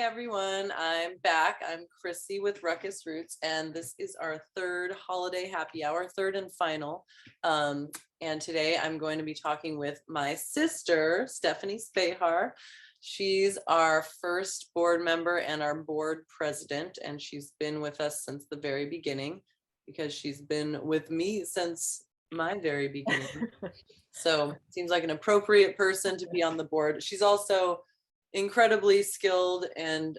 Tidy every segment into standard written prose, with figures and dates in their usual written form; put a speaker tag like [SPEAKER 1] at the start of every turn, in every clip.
[SPEAKER 1] everyone. I'm back. I'm Chrissy with RuckusRoots, and this is our third holiday happy hour, third and final. And today I'm going to be talking with my sister, Stephanie Spehar. She's our first board member and our board president, and she's been with us since the very beginning because she's been with me since my very beginning. So seems like an appropriate person to be on the board. She's also incredibly skilled and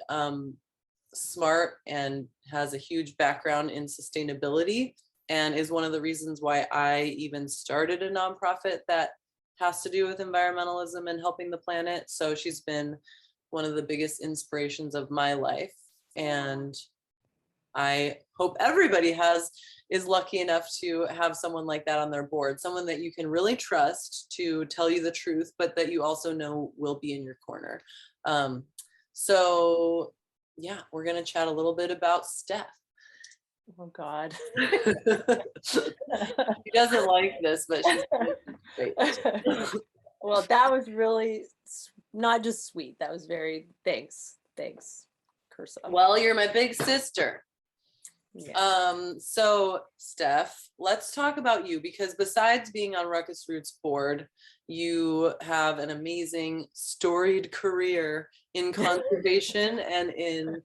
[SPEAKER 1] smart and has a huge background in sustainability and is one of the reasons why I even started a nonprofit that has to do with environmentalism and helping the planet. So she's been one of the biggest inspirations of my life, and I hope everybody is lucky enough to have someone like that on their board, someone that you can really trust to tell you the truth, but that you also know will be in your corner. So yeah, we're going to chat a little bit about Steph.
[SPEAKER 2] Oh God.
[SPEAKER 1] She doesn't like this, but she's great.
[SPEAKER 2] Well, that was really not just sweet. That was very, thanks, Cursa.
[SPEAKER 1] Well, you're my big sister.
[SPEAKER 2] Yeah.
[SPEAKER 1] So Steph, let's talk about you, because besides being on RuckusRoots board, you have an amazing storied career in conservation and in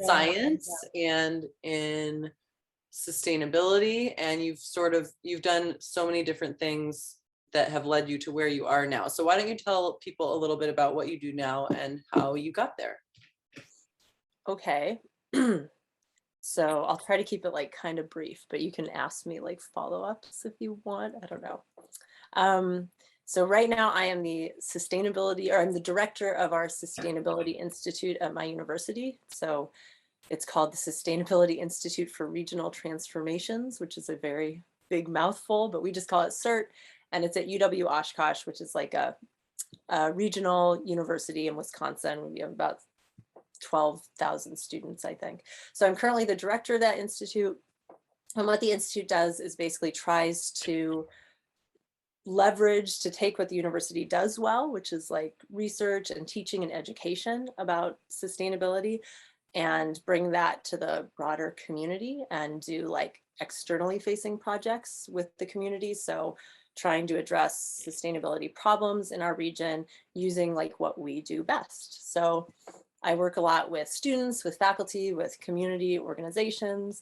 [SPEAKER 1] science and in sustainability, and you've done so many different things that have led you to where you are now. So why don't you tell people a little bit about what you do now and how you got there?
[SPEAKER 2] Okay. So I'll try to keep it like kind of brief, but you can ask me like follow-ups if you want. I don't know. So right now I am I'm the director of our Sustainability Institute at my university. So it's called the Sustainability Institute for Regional Transformations, which is a very big mouthful, but we just call it CERT. And it's at UW Oshkosh, which is like a regional university in Wisconsin. We have about 12,000 students, I think. So I'm currently the director of that institute. And what the institute does is basically tries to take what the university does well, which is like research and teaching and education about sustainability, and bring that to the broader community and do like externally facing projects with the community. So trying to address sustainability problems in our region using like what we do best. So I work a lot with students, with faculty, with community organizations,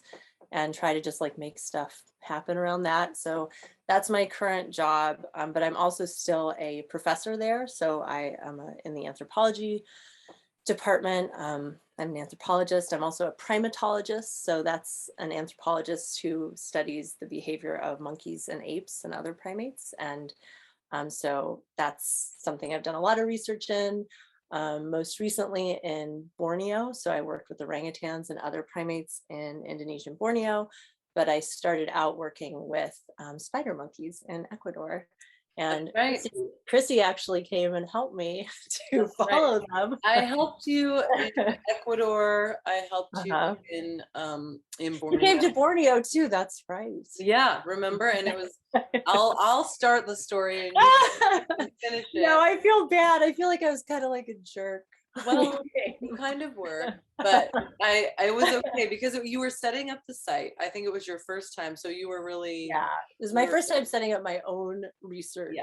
[SPEAKER 2] and try to just like make stuff happen around that. So that's my current job, but I'm also still a professor there. So I am in the anthropology department. I'm an anthropologist. I'm also a primatologist. So that's an anthropologist who studies the behavior of monkeys and apes and other primates. And so that's something I've done a lot of research in. Most recently in Borneo. So I worked with orangutans and other primates in Indonesian Borneo, but I started out working with spider monkeys in Ecuador. And
[SPEAKER 1] right.
[SPEAKER 2] Chrissy actually came and helped me to follow them.
[SPEAKER 1] I helped you in Ecuador. I helped you in Borneo.
[SPEAKER 2] You came to Borneo too. That's right.
[SPEAKER 1] Yeah, remember? And it was. I'll start the story and you finish it.
[SPEAKER 2] No, I feel bad. I feel like I was kind of like a jerk.
[SPEAKER 1] Well, you kind of were, but I was okay because you were setting up the site. I think it was your first time, so you were really.
[SPEAKER 2] Yeah, it was my first time setting up my own research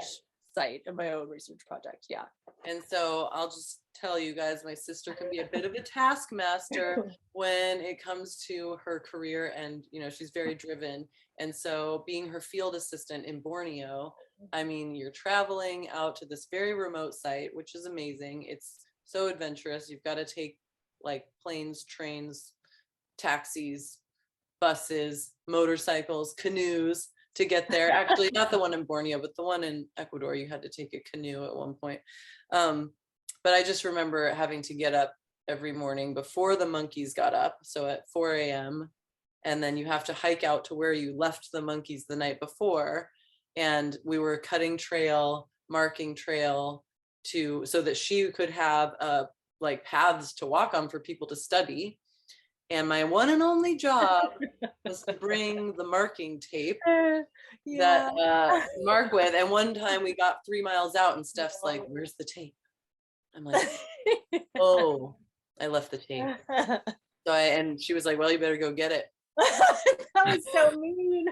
[SPEAKER 2] site and my own research project. Yeah.
[SPEAKER 1] And so I'll just tell you guys, my sister can be a bit of a taskmaster when it comes to her career, and she's very driven. And so being her field assistant in Borneo, I mean, you're traveling out to this very remote site, which is amazing. It's so adventurous. You've got to take like planes, trains, taxis, buses, motorcycles, canoes to get there. Actually, not the one in Borneo, but the one in Ecuador, you had to take a canoe at one point. But I just remember having to get up every morning before the monkeys got up. So at 4 a.m. And then you have to hike out to where you left the monkeys the night before. And we were cutting trail, marking trail so that she could have like paths to walk on for people to study. And my one and only job was to bring the marking tape that mark with. And one time we got 3 miles out and Steph's like, "Where's the tape?" I'm like, "Oh, I left the chain. So and she was like, well, you better go get it.
[SPEAKER 2] That was so mean.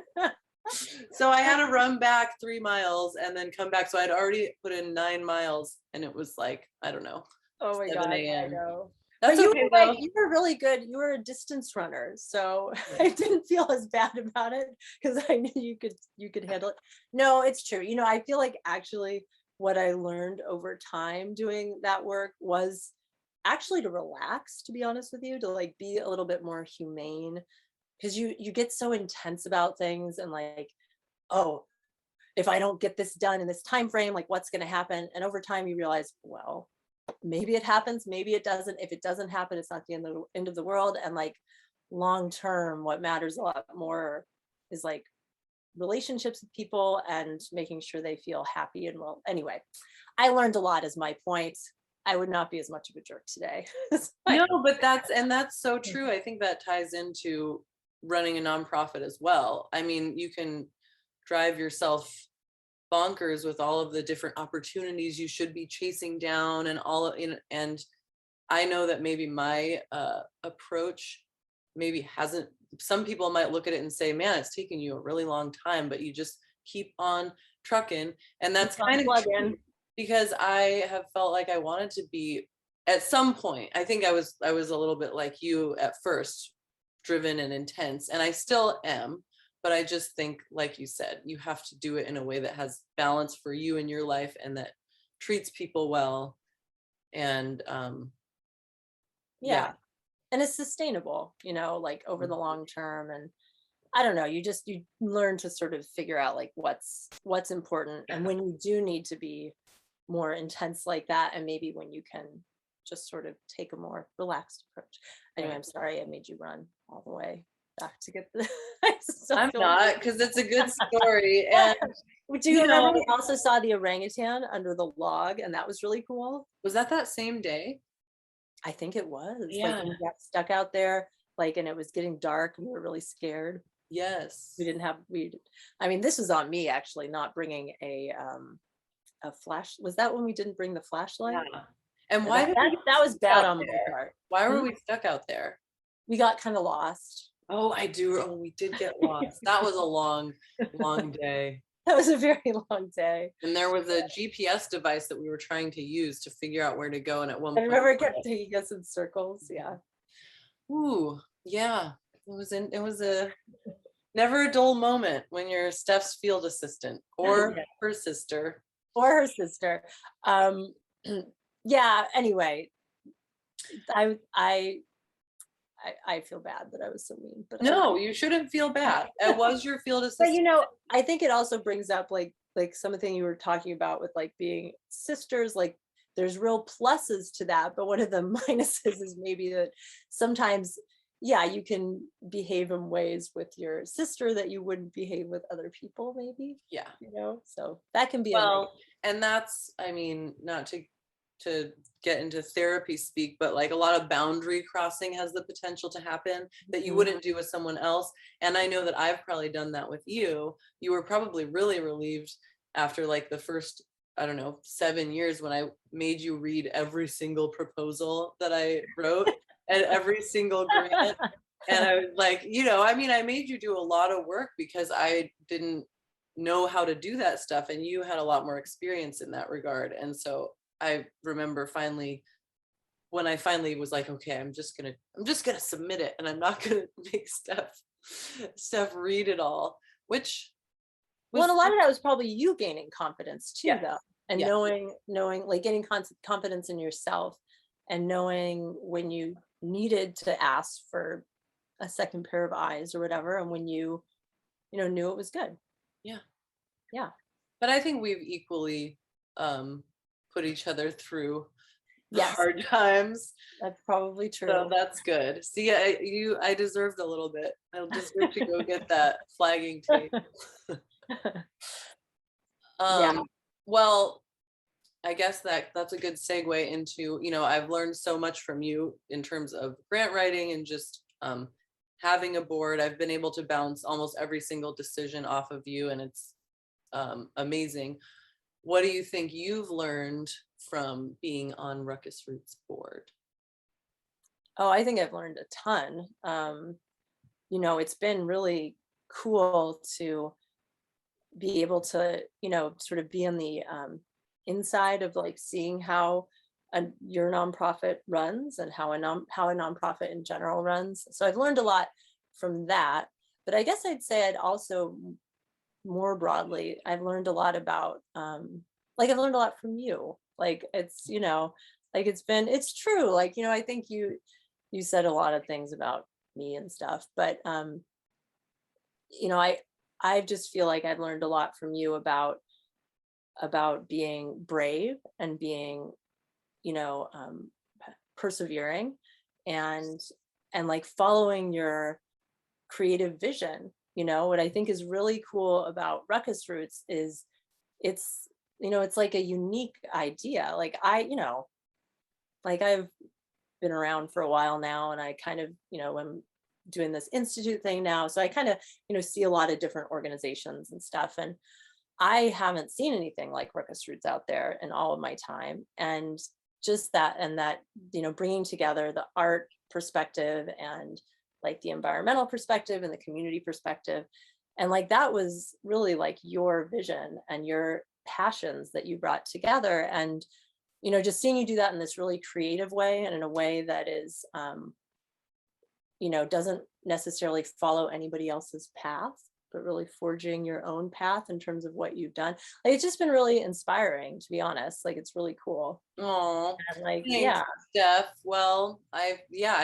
[SPEAKER 1] So I had to run back 3 miles and then come back. So I'd already put in 9 miles and it was like, I don't know,
[SPEAKER 2] Oh my
[SPEAKER 1] 7
[SPEAKER 2] God, I
[SPEAKER 1] a.m.
[SPEAKER 2] know.
[SPEAKER 1] That's
[SPEAKER 2] But you
[SPEAKER 1] okay
[SPEAKER 2] were
[SPEAKER 1] though.
[SPEAKER 2] like, you were really good. You were a distance runner, so I didn't feel as bad about it because I knew you could handle it. No, it's true. You know, I feel like actually what I learned over time doing that work was actually to relax, to be honest with you, to like be a little bit more humane because you get so intense about things and like, oh, if I don't get this done in this time frame, like what's going to happen? And over time you realize, well, maybe it happens, maybe it doesn't. If it doesn't happen, it's not the end of the world. And like long term, what matters a lot more is like relationships with people and making sure they feel happy and well. Anyway, I learned a lot as my point. I would not be as much of a jerk today.
[SPEAKER 1] No, but that's so true. I think that ties into running a nonprofit as well. I mean, you can drive yourself bonkers with all of the different opportunities you should be chasing down and all of, and I know that maybe my approach maybe hasn't, some people might look at it and say, man, it's taking you a really long time, but you just keep on trucking. And that's kind of true, because I have felt like I wanted to be at some point. I think I was a little bit like you at first, driven and intense, and I still am. But I just think, like you said, you have to do it in a way that has balance for you in your life and that treats people well. And
[SPEAKER 2] Yeah. And it's sustainable, you know, like over the long term. And I don't know, you learn to sort of figure out like what's important and when you do need to be more intense like that, and maybe when you can just sort of take a more relaxed approach. Anyway, I'm sorry I made you run all the way back to get the
[SPEAKER 1] I'm not, because it's a good story. And
[SPEAKER 2] do you remember we also saw the orangutan under the log, and that was really cool.
[SPEAKER 1] Was that same day?
[SPEAKER 2] I think it was.
[SPEAKER 1] Yeah.
[SPEAKER 2] Like we got stuck out there, like, and it was getting dark and we were really scared.
[SPEAKER 1] Yes.
[SPEAKER 2] I mean, this was on me actually, not bringing a flash. Was that when we didn't bring the flashlight?
[SPEAKER 1] Yeah. And why
[SPEAKER 2] that was bad on my part.
[SPEAKER 1] Why were we stuck out there?
[SPEAKER 2] We got kind of lost.
[SPEAKER 1] Oh, I do. Oh, we did get lost. That was a long, long day.
[SPEAKER 2] That was a very long day.
[SPEAKER 1] And there was a GPS device that we were trying to use to figure out where to go. And at one point,
[SPEAKER 2] I remember it kept taking us in circles. Yeah.
[SPEAKER 1] Ooh, yeah. It was a never a dull moment when you're Steph's field assistant or her sister.
[SPEAKER 2] Or her sister. Yeah, anyway. I feel bad that I was so mean, but
[SPEAKER 1] no, you shouldn't feel bad. It was your field assistant.
[SPEAKER 2] But you know, I think it also brings up like something you were talking about with like being sisters. Like there's real pluses to that, but one of the minuses is maybe that sometimes, yeah, you can behave in ways with your sister that you wouldn't behave with other people, maybe.
[SPEAKER 1] Yeah,
[SPEAKER 2] you know, so that can be
[SPEAKER 1] and that's, I mean, not to get into therapy speak, but like a lot of boundary crossing has the potential to happen that you wouldn't do with someone else. And I know that I've probably done that with you. You were probably really relieved after like the first, I don't know, 7 years when I made you read every single proposal that I wrote and every single grant. And I was like, you know, I mean, I made you do a lot of work because I didn't know how to do that stuff. And you had a lot more experience in that regard. And so I remember when I finally was like, okay, I'm just gonna submit it, and I'm not gonna make Steph read it all. Which
[SPEAKER 2] and a lot of that was probably you gaining confidence too, though, and knowing like gaining confidence in yourself, and knowing when you needed to ask for a second pair of eyes or whatever, and when you knew it was good. Yeah.
[SPEAKER 1] But I think we've equally put each other through hard times.
[SPEAKER 2] That's probably true.
[SPEAKER 1] So that's good. See, I deserved a little bit. I deserve to go get that flagging tape. Well, I guess that's a good segue into, I've learned so much from you in terms of grant writing and just having a board. I've been able to bounce almost every single decision off of you, and it's amazing. What do you think you've learned from being on RuckusRoots board?
[SPEAKER 2] Oh, I think I've learned a ton. It's been really cool to be able to, sort of be on the inside of like seeing how your nonprofit runs and how a nonprofit in general runs. So I've learned a lot from that. But I guess I'd say I'd also more broadly, I've learned a lot about like I've learned a lot from you. Like it's, like it's true. Like, I think you said a lot of things about me and stuff, but you know, I I just feel like I've learned a lot from you about being brave and being, you know, um, persevering and like following your creative vision. What I think is really cool about Ruckus Roots is it's it's like a unique idea. Like like I've been around for a while now, and I kind of, am doing this institute thing now. So I kind of, see a lot of different organizations and stuff. And I haven't seen anything like Ruckus Roots out there in all of my time. And just that, and that, bringing together the art perspective and like the environmental perspective and the community perspective. And like that was really like your vision and your passions that you brought together. And, just seeing you do that in this really creative way and in a way that is, doesn't necessarily follow anybody else's path, but really forging your own path in terms of what you've done. Like it's just been really inspiring, to be honest. Like it's really cool.
[SPEAKER 1] Oh,
[SPEAKER 2] And like,
[SPEAKER 1] thanks,
[SPEAKER 2] yeah.
[SPEAKER 1] Steph. Well, I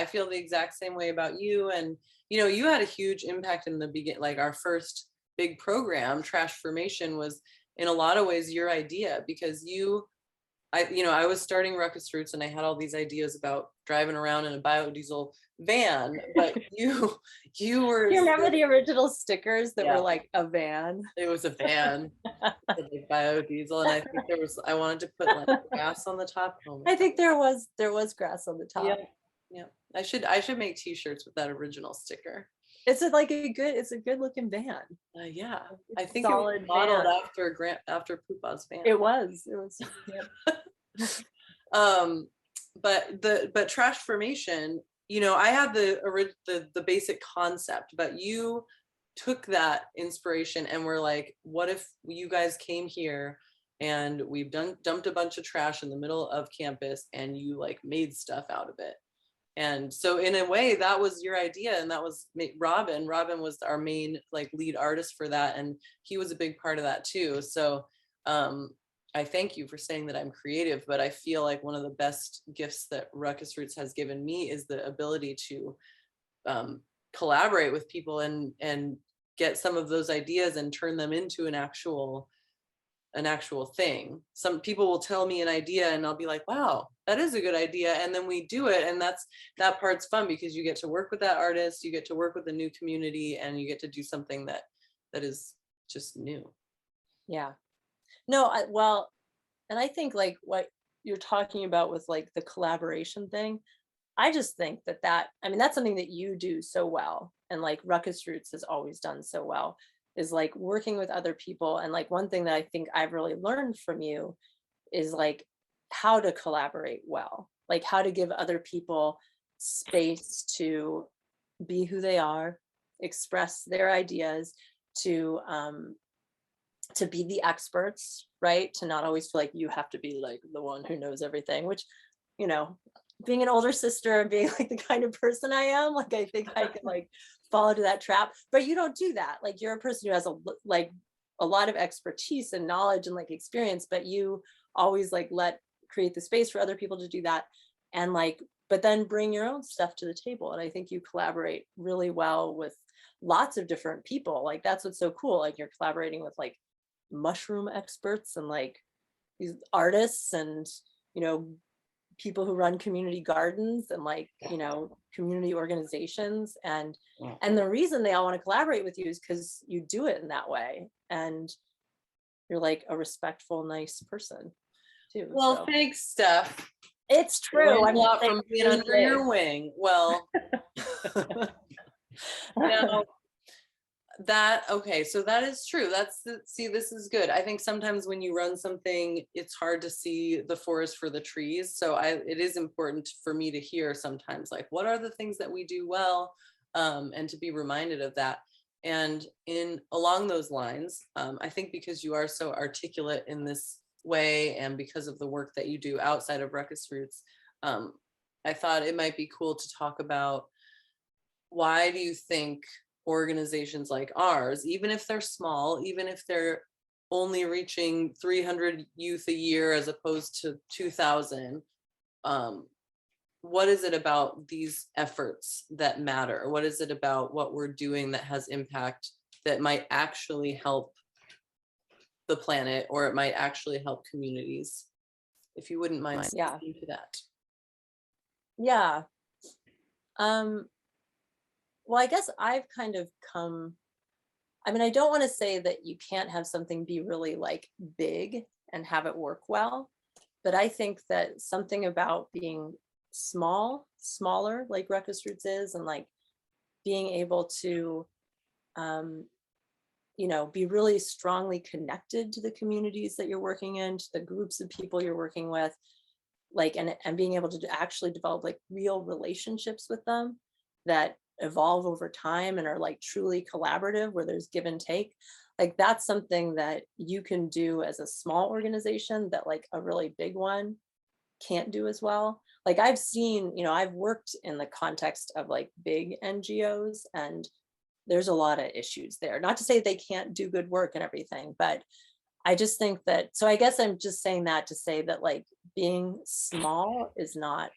[SPEAKER 1] feel the exact same way about you. And you had a huge impact in the beginning. Like our first big program, Trash Formation, was in a lot of ways your idea, because I was starting Ruckus Roots and I had all these ideas about driving around in a biodiesel van, but you were
[SPEAKER 2] Do you remember the original stickers that
[SPEAKER 1] Yeah.
[SPEAKER 2] were like a van?
[SPEAKER 1] It was a van, like biodiesel, and I think I wanted to put like grass on the top. Oh my
[SPEAKER 2] I think there was grass on the
[SPEAKER 1] God. Yeah,
[SPEAKER 2] top.
[SPEAKER 1] yeah. I should make t-shirts with that original sticker.
[SPEAKER 2] It's a good looking van.
[SPEAKER 1] Yeah,
[SPEAKER 2] It's
[SPEAKER 1] I
[SPEAKER 2] a
[SPEAKER 1] think it was
[SPEAKER 2] solid
[SPEAKER 1] modeled
[SPEAKER 2] van.
[SPEAKER 1] after Pupa's van.
[SPEAKER 2] It was. Yeah.
[SPEAKER 1] But Trash Formation, I had the basic concept, but you took that inspiration and were like, what if you guys came here and we've dumped a bunch of trash in the middle of campus and you like made stuff out of it. And so in a way that was your idea, and that was Robin was our main like lead artist for that, and he was a big part of that too. So I thank you for saying that I'm creative, but I feel like one of the best gifts that Ruckus Roots has given me is the ability to collaborate with people and get some of those ideas and turn them into an actual thing. Some people will tell me an idea and I'll be like, wow, that is a good idea. And then we do it. And that part's fun, because you get to work with that artist, you get to work with a new community, and you get to do something that is just new.
[SPEAKER 2] Yeah. No, well, and I think like what you're talking about with like the collaboration thing, I just think I mean, that's something that you do so well. And like Ruckus Roots has always done so well, is like working with other people. And like one thing that I think I've really learned from you is like how to collaborate well, like how to give other people space to be who they are, express their ideas, to be the experts, right? To not always feel like you have to be like the one who knows everything, which, being an older sister and being like the kind of person I am, like I think I can like fall into that trap. But you don't do that. Like you're a person who has a lot of expertise and knowledge and like experience, but you always like create the space for other people to do that. And like, but then bring your own stuff to the table. And I think you collaborate really well with lots of different people. Like that's what's so cool. Like you're collaborating with like mushroom experts and like these artists and, people who run community gardens and like, community organizations. And the reason they all want to collaborate with you is because you do it in that way. And you're like a respectful, nice person too.
[SPEAKER 1] Well,
[SPEAKER 2] so.
[SPEAKER 1] Thanks, Steph.
[SPEAKER 2] It's true.
[SPEAKER 1] I'm a lot from being under your wing. Well, now Okay, so that is true. See, this is good. I think sometimes when you run something, it's hard to see the forest for the trees. So it is important for me to hear sometimes, like, what are the things that we do well, and to be reminded of that. And along those lines, I think because you are so articulate in this way, and because of the work that you do outside of Ruckus Roots, I thought it might be cool to talk about, why do you think organizations like ours, even if they're small, even if they're only reaching 300 youth a year as opposed to 2,000, what is it about these efforts that matter? What is it about what we're doing that has impact, that might actually help the planet, or it might actually help communities? If you wouldn't mind
[SPEAKER 2] Yeah.
[SPEAKER 1] speaking to that.
[SPEAKER 2] Yeah. Well, I guess I've kind of I mean, I don't want to say that you can't have something be really like big and have it work well, but I think that something about being smaller, like Ruckus Roots is, and like being able to, um, be really strongly connected to the communities that you're working in, to the groups of people you're working with, like, and being able to actually develop like real relationships with them that evolve over time and are like truly collaborative, where there's give and take. Like, that's something that you can do as a small organization that like a really big one can't do as well. Like, I've seen, I've worked in the context of like big NGOs, and there's a lot of issues there. Not to say they can't do good work and everything, but I just think that, so I guess I'm just saying that to say that like being small is not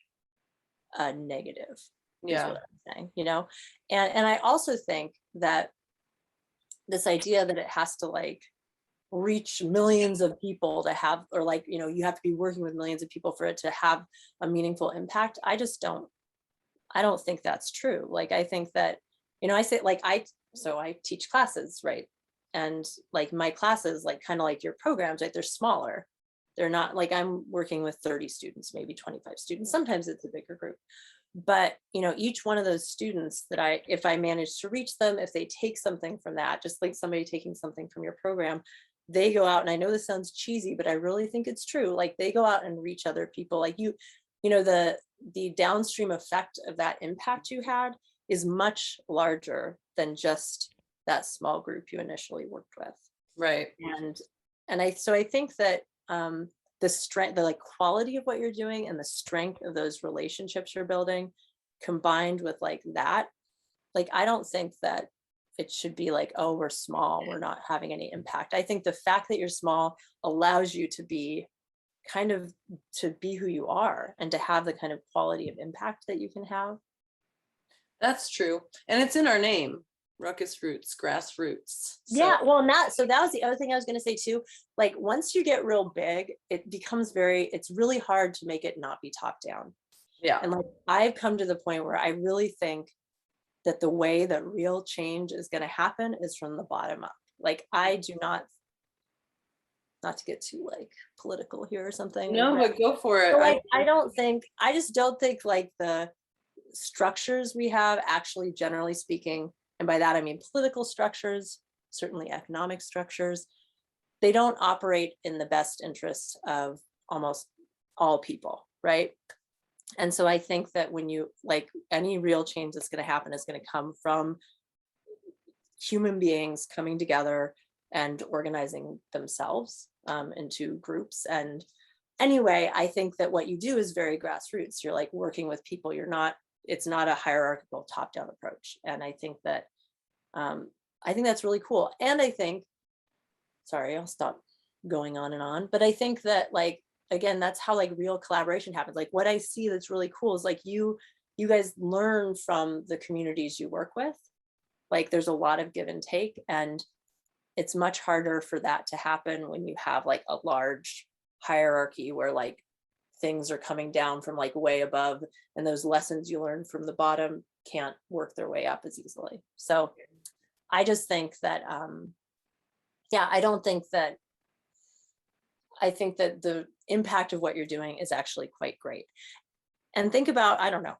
[SPEAKER 2] a negative, is
[SPEAKER 1] Yeah.
[SPEAKER 2] what I'm saying, And I also think that this idea that it has to like reach millions of people to have, or like, you have to be working with millions of people for it to have a meaningful impact. I don't think that's true. Like, I think that, I say like, so I teach classes, right? And like my classes, like kind of like your programs, right? They're smaller. They're not like, I'm working with 30 students, maybe 25 students. Sometimes it's a bigger group. But, each one of those students that if I manage to reach them, if they take something from that, just like somebody taking something from your program, they go out, and I know this sounds cheesy, but I really think it's true. Like, they go out and reach other people. Like, the downstream effect of that impact you had is much larger than just that small group you initially worked with.
[SPEAKER 1] Right.
[SPEAKER 2] So I think that the strength, the like quality of what you're doing, and the strength of those relationships you're building, combined with like that, like, I don't think that it should be like, oh, we're small, we're not having any impact. I think the fact that you're small allows you to be who you are, and to have the kind of quality of impact that you can have.
[SPEAKER 1] That's true. And it's in our name, Ruckus Roots, grassroots.
[SPEAKER 2] Yeah, well, so that was the other thing I was going to say too. Like, once you get real big, it's really hard to make it not be top down.
[SPEAKER 1] Yeah.
[SPEAKER 2] And like, I've come to the point where I really think that the way that real change is going to happen is from the bottom up. Like, I do not to get too like political here or something.
[SPEAKER 1] No, but go for it.
[SPEAKER 2] Like, I just don't think like the structures we have, actually, generally speaking, and by that I mean political structures, certainly economic structures, they don't operate in the best interest of almost all people, right? And so I think that when you like, any real change that's going to happen is going to come from human beings coming together and organizing themselves into groups. And anyway, I think that what you do is very grassroots. You're like working with people. It's not a hierarchical top-down approach. And I think that's really cool. And sorry, I'll stop going on and on, but I think that, like, again, that's how like real collaboration happens. Like, what I see that's really cool is like, you guys learn from the communities you work with. Like, there's a lot of give and take, and it's much harder for that to happen when you have like a large hierarchy where like things are coming down from like way above, and those lessons you learn from the bottom can't work their way up as easily. So I just think that I think that the impact of what you're doing is actually quite great. And think about, I don't know,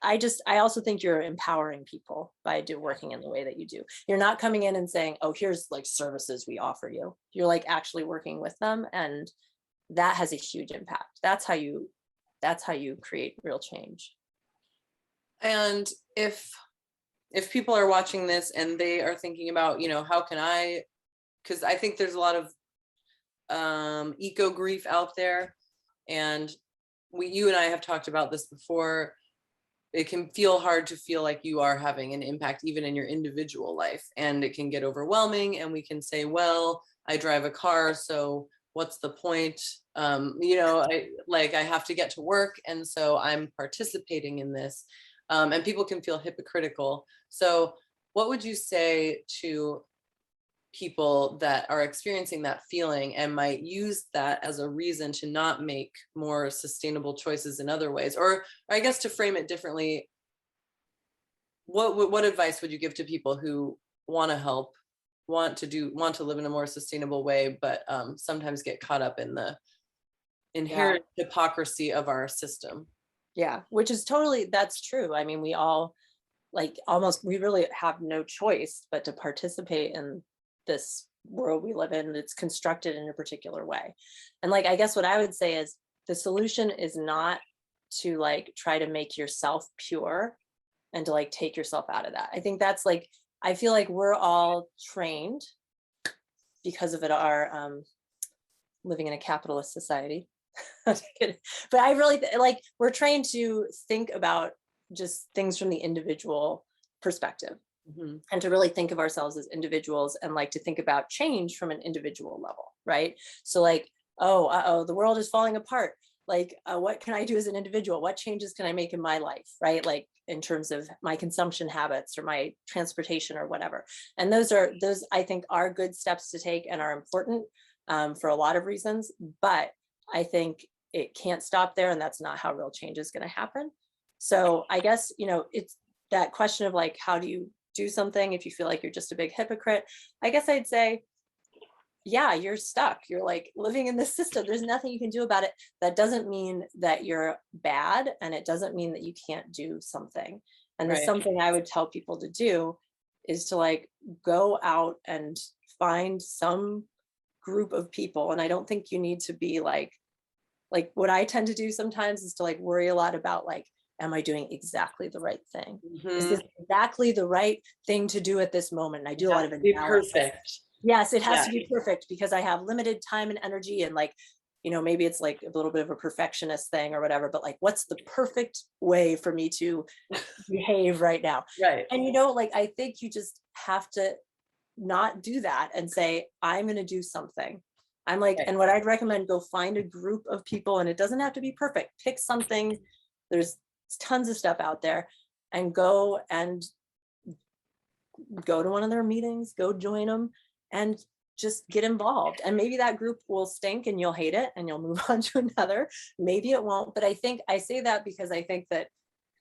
[SPEAKER 2] I also think you're empowering people by working in the way that you do. You're not coming in and saying, oh, here's like services we offer you. You're like actually working with them, and that has a huge impact. That's how you create real change.
[SPEAKER 1] And if people are watching this and they are thinking about, how can I, because I think there's a lot of eco grief out there, and you and I have talked about this before. It can feel hard to feel like you are having an impact even in your individual life, and it can get overwhelming, and we can say, well, I drive a car, so what's the point? I have to get to work, and so I'm participating in this, and people can feel hypocritical. So what would you say to people that are experiencing that feeling and might use that as a reason to not make more sustainable choices in other ways? Or I guess to frame it differently, what advice would you give to people who want to help, want to live in a more sustainable way, but sometimes get caught up in the inherent hypocrisy of our system?
[SPEAKER 2] Yeah, which is that's true. I mean, we all we really have no choice but to participate in this world we live in that's constructed in a particular way. And I guess what I would say is the solution is not to try to make yourself pure and to take yourself out of that. I think that's I feel like we're all trained because of our living in a capitalist society. But I really we're trained to think about just things from the individual perspective. Mm-hmm. And to really think of ourselves as individuals, and to think about change from an individual level, right? So the world is falling apart. What can I do as an individual? What changes can I make in my life, right? In terms of my consumption habits or my transportation or whatever. And those I think are good steps to take and are important for a lot of reasons. But I think it can't stop there, and that's not how real change is going to happen. So I guess, it's that question of how do you do something if you feel like you're just a big hypocrite? I guess I'd say, yeah, you're stuck. You're living in this system. There's nothing you can do about it. That doesn't mean that you're bad, and it doesn't mean that you can't do something. And the something I would tell people to do is to go out and find some group of people. And I don't think you need to be what I tend to do sometimes is to worry a lot about am I doing exactly the right thing? Mm-hmm. Is this exactly the right thing to do at this moment? And I do a lot of analysis. Perfect. Yes, it has to be perfect because I have limited time and energy, and maybe it's a little bit of a perfectionist thing or whatever, but what's the perfect way for me to behave right now? Right. And I think you just have to not do that and say, I'm going to do something. I'm and what I'd recommend, go find a group of people, and it doesn't have to be perfect. Pick something. There's tons of stuff out there, and go to one of their meetings, go join them, and just get involved. And maybe that group will stink and you'll hate it and you'll move on to another. Maybe it won't. But I think I say that because I think that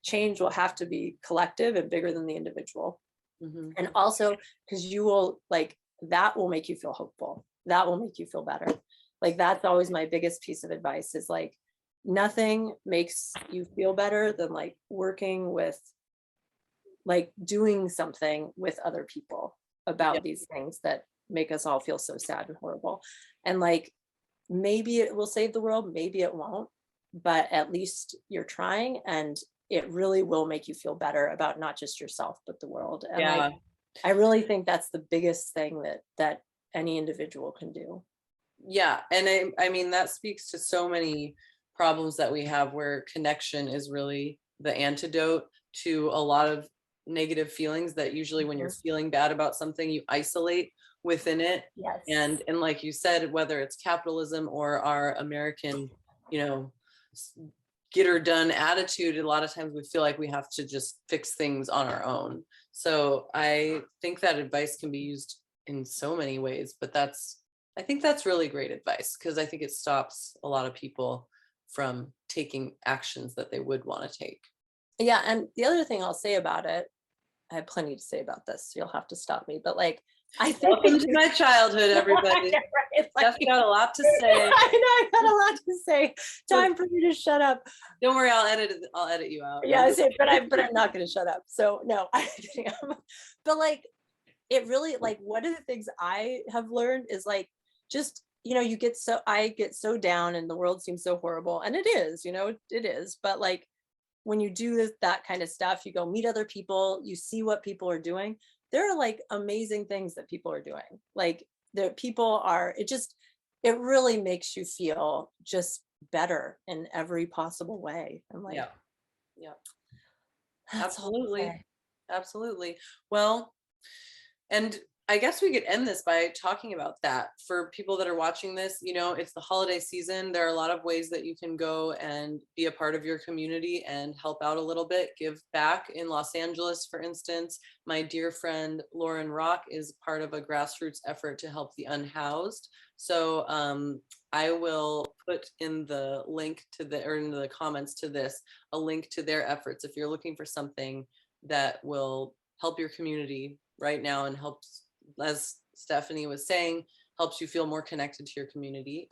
[SPEAKER 2] change will have to be collective and bigger than the individual. Mm-hmm. And also because you will that will make you feel hopeful. That will make you feel better. That's always my biggest piece of advice is nothing makes you feel better than working with doing something with other people about these things that make us all feel so sad and horrible. And maybe it will save the world, maybe it won't, but at least you're trying, and it really will make you feel better about not just yourself but the world. And I really think that's the biggest thing that any individual can do. Yeah. And I mean, that speaks to so many problems that we have, where connection is really the antidote to a lot of negative feelings that usually when you're feeling bad about something, you isolate within it. Yes. And like you said, whether it's capitalism or our American, get her done attitude, a lot of times we feel like we have to just fix things on our own. So I think that advice can be used in so many ways, but I think that's really great advice, because I think it stops a lot of people from taking actions that they would want to take. Yeah. And the other thing I'll say about it, I have plenty to say about this, so you'll have to stop me, but I think
[SPEAKER 1] Welcome to my childhood, everybody.
[SPEAKER 2] right,
[SPEAKER 1] Steph's got a lot to say.
[SPEAKER 2] I know I got a lot to say. Time for me to shut up.
[SPEAKER 1] Don't worry, I'll edit you out.
[SPEAKER 2] Yeah, I say, but I'm not going to shut up. So no, I'm kidding. But like, it really, like, one of the things I have learned is like, just, I get so down and the world seems so horrible, and it is, it is. But like, when you do that kind of stuff, you go meet other people, you see what people are doing. There are like amazing things that people are doing. Like, it really makes you feel just better in every possible way. I'm like,
[SPEAKER 1] Yeah.
[SPEAKER 2] that's all I'll say.
[SPEAKER 1] Absolutely. Well, and I guess we could end this by talking about that. For people that are watching this, it's the holiday season. There are a lot of ways that you can go and be a part of your community and help out a little bit, give back. In Los Angeles, for instance, my dear friend Lauren Rock is part of a grassroots effort to help the unhoused. So I will put in the link or in the comments to this, a link to their efforts if you're looking for something that will help your community right now and helps, as Stephanie was saying, helps you feel more connected to your community.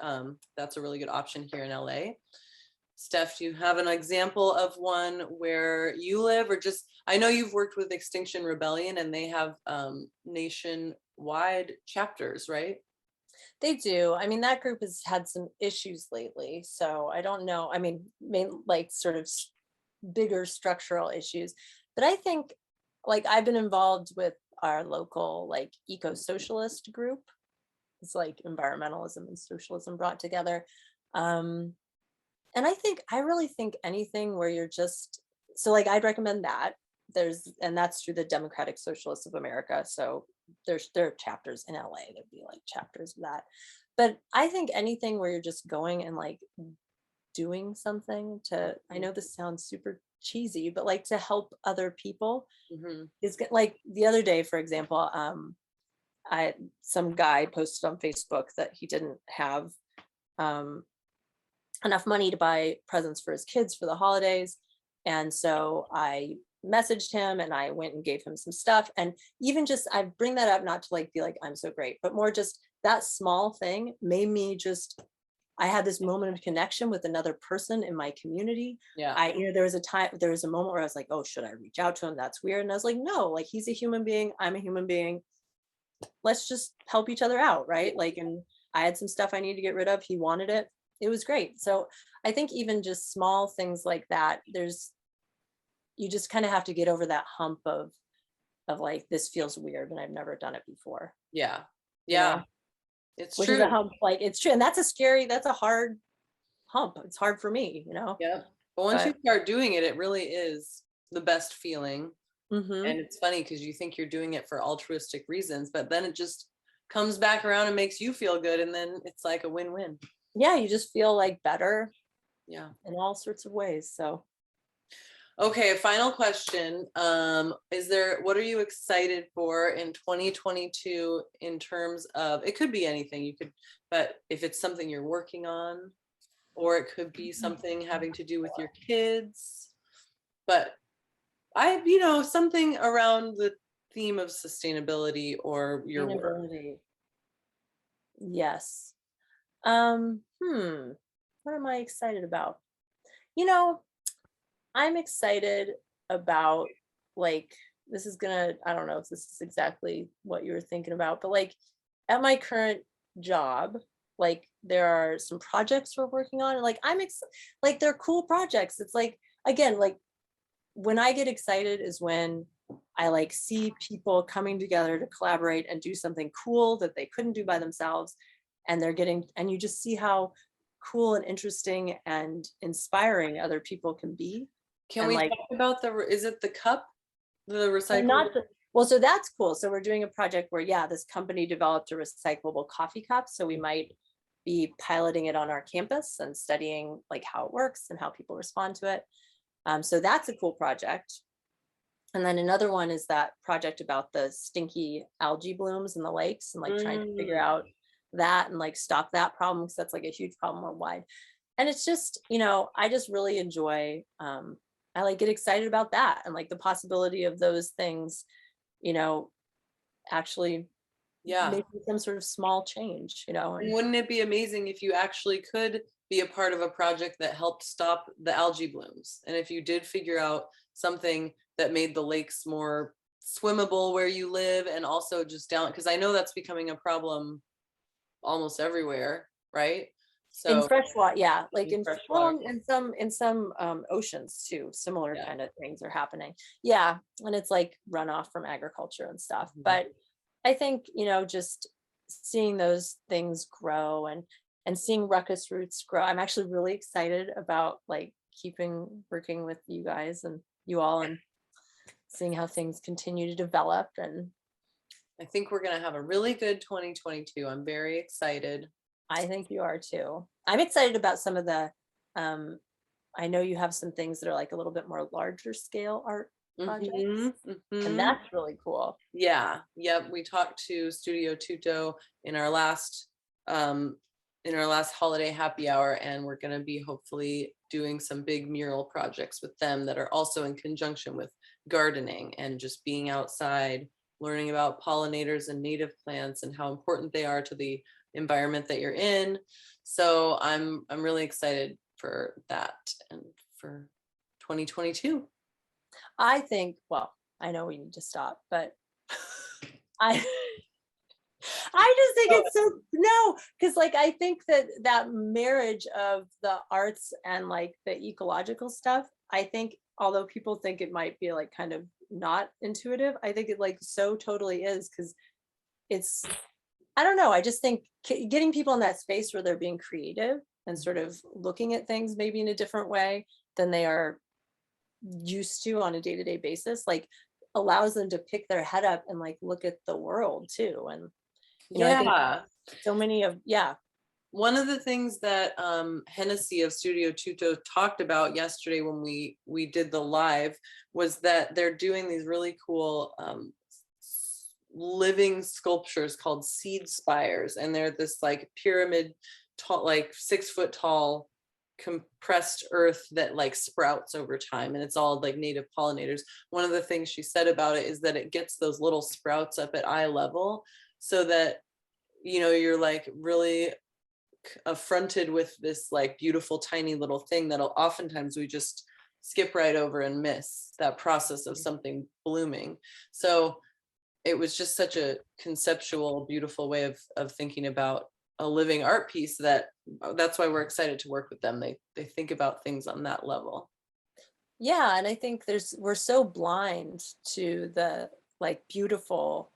[SPEAKER 1] That's a really good option here in LA. Steph, do you have an example of one where you live, or just, I know you've worked with Extinction Rebellion and they have nationwide chapters, right?
[SPEAKER 2] They do. I mean, that group has had some issues lately. So I don't know. I mean, like sort of bigger structural issues. But I think, like, I've been involved with our local, like, eco-socialist group. It's like environmentalism and socialism brought together. And I really think anything where you're just, so like, I'd recommend that. And that's through the Democratic Socialists of America. So there are chapters in LA, there'd be like chapters of that. But I think anything where you're just going and like doing something to, I know this sounds super cheesy, but like to help other people is like, the other day, for example, some guy posted on Facebook that he didn't have enough money to buy presents for his kids for the holidays. And so I messaged him and I went and gave him some stuff. And even just, I bring that up not to like be like, I'm so great, but more just that small thing made me just, I had this moment of connection with another person in my community.
[SPEAKER 1] Yeah.
[SPEAKER 2] There was a moment where I was like, oh, should I reach out to him? That's weird. And I was like, no, like, he's a human being. I'm a human being. Let's just help each other out. Right. Like, and I had some stuff I needed to get rid of. He wanted it. It was great. So I think even just small things like that, you just kind of have to get over that hump of like, this feels weird and I've never done it before.
[SPEAKER 1] Yeah. It's
[SPEAKER 2] Which
[SPEAKER 1] true.
[SPEAKER 2] is a hump, like, it's true. And that's a hard hump. It's hard for me,
[SPEAKER 1] Yeah. But once you start doing it, it really is the best feeling. And it's funny because you think you're doing it for altruistic reasons, but then it just comes back around and makes you feel good. And then it's like a win-win.
[SPEAKER 2] Yeah, you just feel like better.
[SPEAKER 1] Yeah.
[SPEAKER 2] In all sorts of ways. So.
[SPEAKER 1] Okay, final question. What are you excited for in 2022 in terms of, it could be anything, but if it's something you're working on, or it could be something having to do with your kids, but something around the theme of sustainability or your work.
[SPEAKER 2] Yes. What am I excited about? I'm excited about, like, I don't know if this is exactly what you were thinking about, but like, at my current job, like, there are some projects we're working on, and like, like, they're cool projects. It's like, again, like, when I get excited is when I like see people coming together to collaborate and do something cool that they couldn't do by themselves, and you just see how cool and interesting and inspiring other people can be.
[SPEAKER 1] Can we talk about is it the cup, the recyclable?
[SPEAKER 2] Well, so that's cool. So we're doing a project where, this company developed a recyclable coffee cup. So we might be piloting it on our campus and studying like how it works and how people respond to it. So that's a cool project. And then another one is that project about the stinky algae blooms in the lakes, and like trying to figure out that and like stop that problem, because that's like a huge problem worldwide. And it's just, I just really enjoy, I like get excited about that, and like the possibility of those things, actually
[SPEAKER 1] Yeah.
[SPEAKER 2] making some sort of small change, you know.
[SPEAKER 1] And
[SPEAKER 2] And
[SPEAKER 1] wouldn't it be amazing if you actually could be a part of a project that helped stop the algae blooms? And if you did figure out something that made the lakes more swimmable where you live, and also just down, because I know that's becoming a problem almost everywhere, right?
[SPEAKER 2] in
[SPEAKER 1] So
[SPEAKER 2] freshwater, yeah, like
[SPEAKER 1] in
[SPEAKER 2] in
[SPEAKER 1] freshwater,
[SPEAKER 2] well, in some oceans too, similar
[SPEAKER 1] yeah.
[SPEAKER 2] kind of things are happening. Yeah, and it's like runoff from agriculture and stuff.
[SPEAKER 1] Mhm.
[SPEAKER 2] But I think, you know, just seeing those things grow and seeing Ruckus Roots grow. I'm actually really excited about like keeping working with you guys and you all and seeing how things continue to develop. And
[SPEAKER 1] I think we're going to have a really good 2022. I'm very excited.
[SPEAKER 2] I think you are too. I'm excited about some of the um I know you have some things that are like a little bit more larger scale art projects,
[SPEAKER 1] Hmm.
[SPEAKER 2] and
[SPEAKER 1] Hmm.
[SPEAKER 2] that's really cool.
[SPEAKER 1] Yeah, yep. We talked to Studio Tuto in our last um holiday happy hour, and we're going to be hopefully doing some big mural projects with them that are also in conjunction with gardening and just being outside, learning about pollinators and native plants and how important they are to the environment that you're in. So I'm really excited for that and for 2022.
[SPEAKER 2] I think, well, I know we need to stop, but I I just think
[SPEAKER 1] Oh,
[SPEAKER 2] it's so no, because like I think that that marriage of the arts and like the ecological stuff, I think although people think it might be like kind of not intuitive, I think it like so totally is because it's I don't know. I just think getting people in that space where they're being creative and sort of looking at things maybe in a different way than they are used to on a day-to-day basis, like allows them to pick their head up and like look at the world too. And you know, I think
[SPEAKER 1] yeah.
[SPEAKER 2] so many of yeah.
[SPEAKER 1] One of the things that Hennessy of Studio Tuto talked about yesterday when we did the live was that they're doing these really cool living sculptures called seed spires, and they're this like pyramid, tall, like 6 foot tall compressed earth that like sprouts over time, and it's all like native pollinators. One of the things she said about it is that it gets those little sprouts up at eye level, so that you're like really affronted with this like beautiful tiny little thing that'll oftentimes we just skip right over and miss that process of something blooming. So it was just such a conceptual beautiful way of thinking about a living art piece, that's why we're excited to work with them. They think about things on that level.
[SPEAKER 2] Yeah, and I think we're so blind to the like beautiful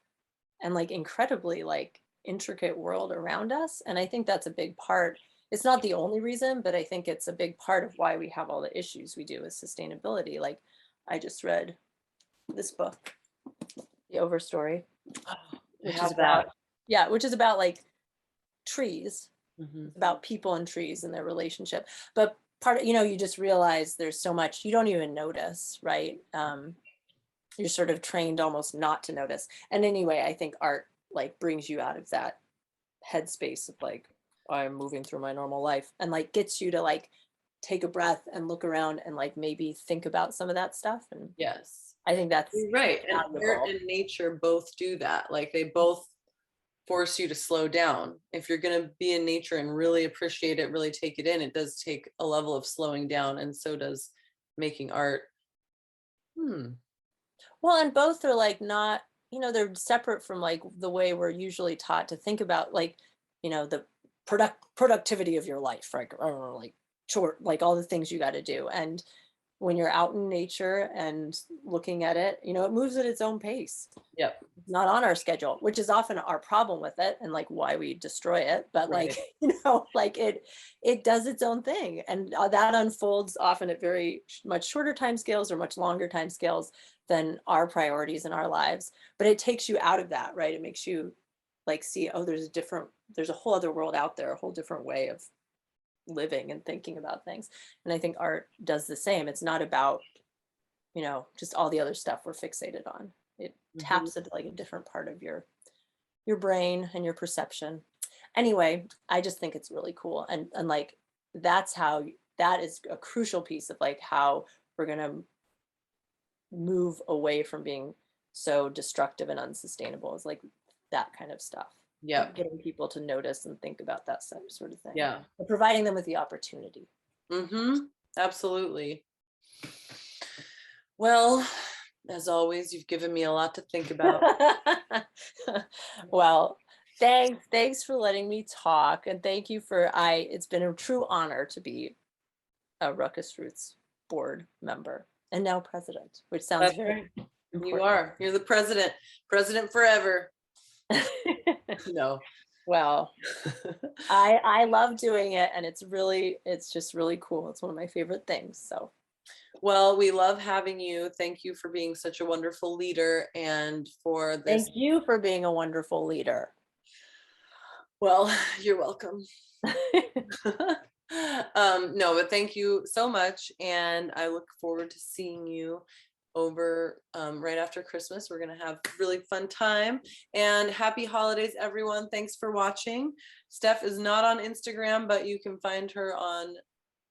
[SPEAKER 2] and like incredibly like intricate world around us. And I think that's a big part. It's not the only reason, but I think it's a big part of why we have all the issues we do with sustainability. Like I just read this book, The Overstory,
[SPEAKER 1] Oh, I
[SPEAKER 2] which is
[SPEAKER 1] have that.
[SPEAKER 2] about yeah, which is about like trees,
[SPEAKER 1] Hmm.
[SPEAKER 2] about people and trees and their relationship. But part of, you know, you just realize there's so much you don't even notice, right? You're sort of trained almost not to notice. And anyway, I think art like brings you out of that headspace of like I'm moving through my normal life and like gets you to like take a breath and look around and like maybe think about some of that stuff. And
[SPEAKER 1] Yes,
[SPEAKER 2] I think that's
[SPEAKER 1] you're right. And art
[SPEAKER 2] valuable.
[SPEAKER 1] and nature both do that. Like they both force you to slow down. If you're going to be in nature and really appreciate it, really take it in, it does take a level of slowing down, and so does making art. Hmm.
[SPEAKER 2] Well, and both are like not, you know, they're separate from like the way we're usually taught to think about like, you know, the productivity of your life, right? Or like short, like all the things you got to do. And when you're out in nature and looking at it, you know, it moves at its own pace.
[SPEAKER 1] Yep.
[SPEAKER 2] It's not on our schedule, which is often our problem with it and like why we destroy it. But like,
[SPEAKER 1] Right.
[SPEAKER 2] you know, like it does its own thing. And that unfolds often at very much shorter time scales or much longer time scales than our priorities in our lives. But it takes you out of that, right? It makes you like see, oh, there's a whole other world out there, a whole different way of living and thinking about things. And I think art does the same. It's not about, you know, just all the other stuff we're fixated on. It
[SPEAKER 1] Hmm.
[SPEAKER 2] taps into like a different part of your brain and your perception. Anyway, I just think it's really cool. And like that's how that is a crucial piece of like how we're gonna move away from being so destructive and unsustainable is like that kind of stuff.
[SPEAKER 1] Yeah.
[SPEAKER 2] Getting people to notice and think about that sort of thing.
[SPEAKER 1] Yeah.
[SPEAKER 2] But providing them with the opportunity.
[SPEAKER 1] Absolutely. Well, as always, you've given me a lot to think about.
[SPEAKER 2] Well, thanks for letting me talk, and thank you it's been a true honor to be a RuckusRoots board member and now president, which sounds
[SPEAKER 1] That's
[SPEAKER 2] very
[SPEAKER 1] right.
[SPEAKER 2] important.
[SPEAKER 1] You're the president forever. No.
[SPEAKER 2] Well, I love doing it, and it's just really cool. It's one of my favorite things. So,
[SPEAKER 1] well, we love having you. Thank you for being such a wonderful leader and for this.
[SPEAKER 2] Thank you for being a wonderful leader.
[SPEAKER 1] Well, you're welcome. No, but thank you so much, and I look forward to seeing you over right after Christmas. We're gonna have a really fun time, and happy holidays, everyone. Thanks for watching. Steph is not on Instagram, but you can find her on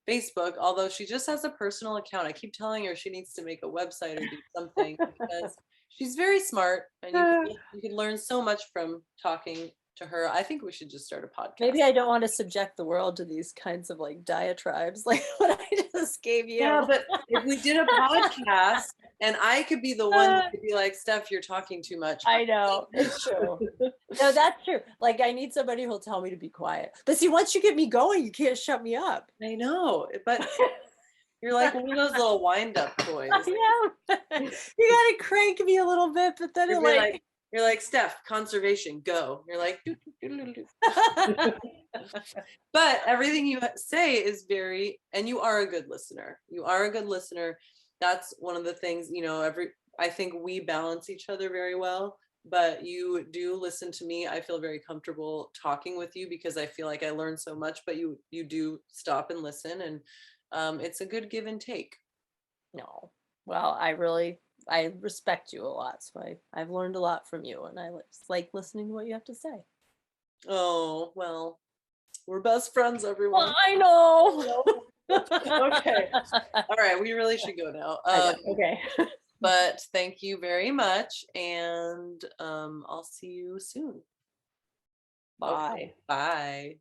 [SPEAKER 1] Facebook, although she just has a personal account. I keep telling her she needs to make a website or do something because she's very smart, and you can learn so much from talking to her. I think we should just start a podcast.
[SPEAKER 2] Maybe I don't want to subject the world to these kinds of like diatribes like what I just gave you.
[SPEAKER 1] Yeah, but if we did a podcast and I could be the one that could be like, Steph, you're talking too much.
[SPEAKER 2] I know, it's true. No, that's true. Like I need somebody who'll tell me to be quiet. But see, once you get me going, you can't shut me up.
[SPEAKER 1] I know, but you're like one of those little wind-up toys.
[SPEAKER 2] Yeah. You gotta crank me a little bit, but then
[SPEAKER 1] you're like, Steph, conservation, go. You're like, doo, doo, doo, doo, doo. But everything you say is and you are a good listener. You are a good listener. That's one of the things, I think we balance each other very well, but you do listen to me. I feel very comfortable talking with you because I feel like I learn so much, but you do stop and listen, and it's a good give and take.
[SPEAKER 2] No. Well, I respect you a lot, so I've learned a lot from you, and I like listening to what you have to say.
[SPEAKER 1] Oh, well, we're best friends, everyone.
[SPEAKER 2] Well, I know.
[SPEAKER 1] Okay. All right, we really should go now.
[SPEAKER 2] Okay.
[SPEAKER 1] But thank you very much, and I'll see you soon.
[SPEAKER 2] Bye.
[SPEAKER 1] Okay, bye.